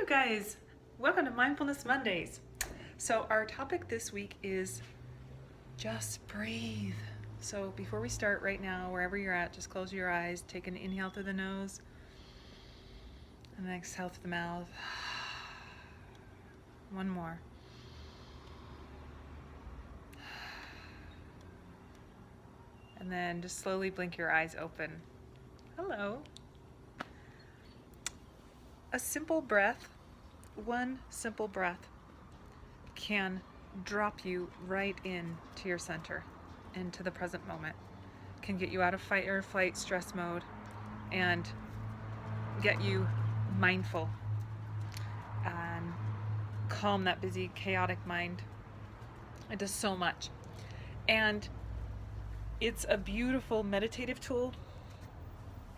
you guys, welcome to Mindfulness Mondays. So our topic this week is just breathe. So before we start right now, wherever you're at, just close your eyes, take an inhale through the nose and then exhale through the mouth. One more. And then just slowly blink your eyes open. Hello. A simple breath, one simple breath can drop you right into your center, into the present moment. Can get you out of fight or flight stress mode and get you mindful and calm that busy, chaotic mind. It does so much. And it's a beautiful meditative tool,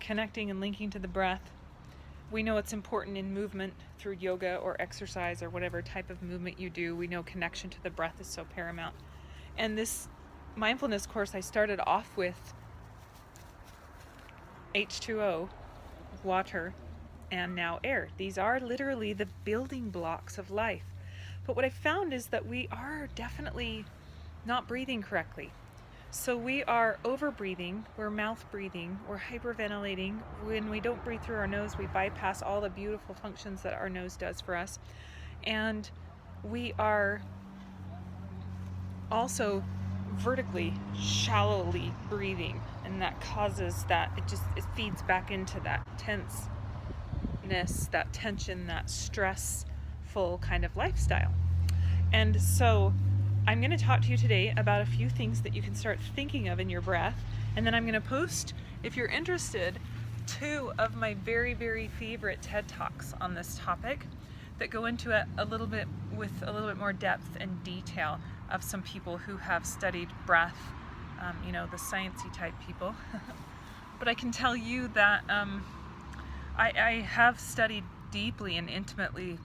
connecting and linking to the breath. We know it's important in movement through yoga or exercise or whatever type of movement you do. We know connection to the breath is so paramount. And this mindfulness course, I started off with H2O, water, and now air. These are literally the building blocks of life. But what I found is that we are definitely not breathing correctly. So we are over breathing, we're mouth breathing, we're hyperventilating. When we don't breathe through our nose, we bypass all the beautiful functions that our nose does for us. And we are also vertically, shallowly breathing. And that causes that, it feeds back into that tenseness, that tension, that stressful kind of lifestyle. And so I'm going to talk to you today about a few things that you can start thinking of in your breath, and then I'm going to post, if you're interested, 2 of my very, very favorite TED Talks on this topic that go into it a little bit with a little bit more depth and detail of some people who have studied breath, the sciencey type people. But I can tell you that I have studied deeply and intimately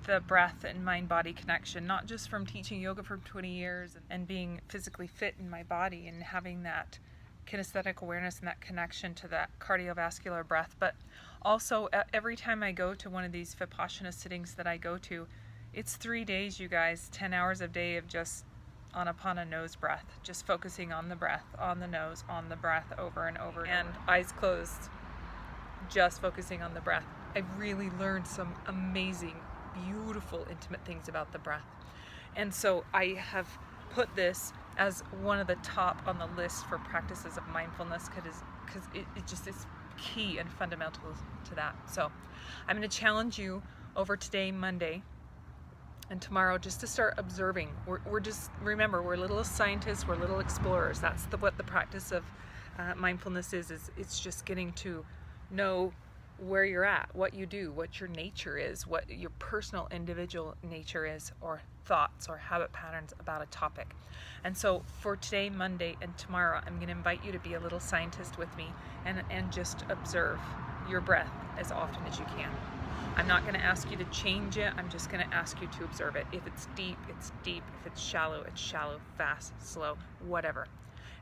the breath and mind-body connection, not just from teaching yoga for 20 years and being physically fit in my body and having that kinesthetic awareness and that connection to that cardiovascular breath, but also every time I go to one of these Vipassana sittings that I go to, it's 3 days, you guys, 10 hours a day of just Anapana nose breath, just focusing on the breath, on the nose, on the breath over and over, and eyes closed, just focusing on the breath. I've really learned some amazing, beautiful, intimate things about the breath. And so I have put this as one of the top on the list for practices of mindfulness because it just is key and fundamental to that. So I'm going to challenge you over today, Monday, and tomorrow just to start observing. We're just, remember, we're little scientists, we're little explorers. That's what the practice of mindfulness is it's just getting to know where you're at, what you do, what your nature is, what your personal individual nature is, or thoughts or habit patterns about a topic. And so for today, Monday, and tomorrow, I'm going to invite you to be a little scientist with me and just observe your breath as often as you can. I'm not going to ask you to change it. I'm just going to ask you to observe it. If it's deep, it's deep. If it's shallow, fast, slow, whatever.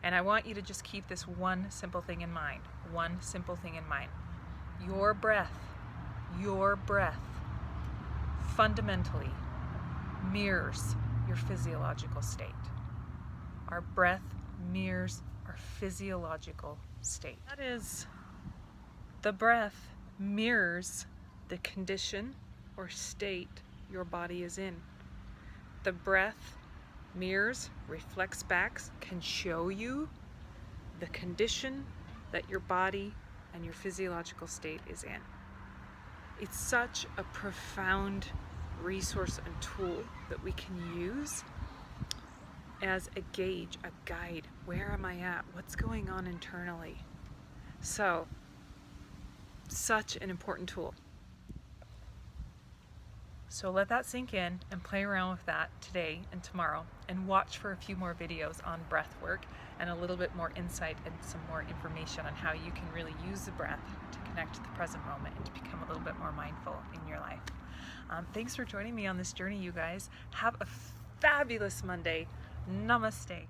And I want you to just keep this one simple thing in mind. One simple thing in mind. Your breath fundamentally mirrors your physiological state. Our breath mirrors our physiological state. That is, the breath mirrors the condition or state your body is in. The breath mirrors, reflects back, can show you the condition that your body and your physiological state is in. It's such a profound resource and tool that we can use as a gauge, a guide. Where am I at? What's going on internally? So, such an important tool. So let that sink in and play around with that today and tomorrow, and watch for a few more videos on breath work and a little bit more insight and some more information on how you can really use the breath to connect to the present moment and to become a little bit more mindful in your life. Thanks for joining me on this journey, you guys. Have a fabulous Monday. Namaste.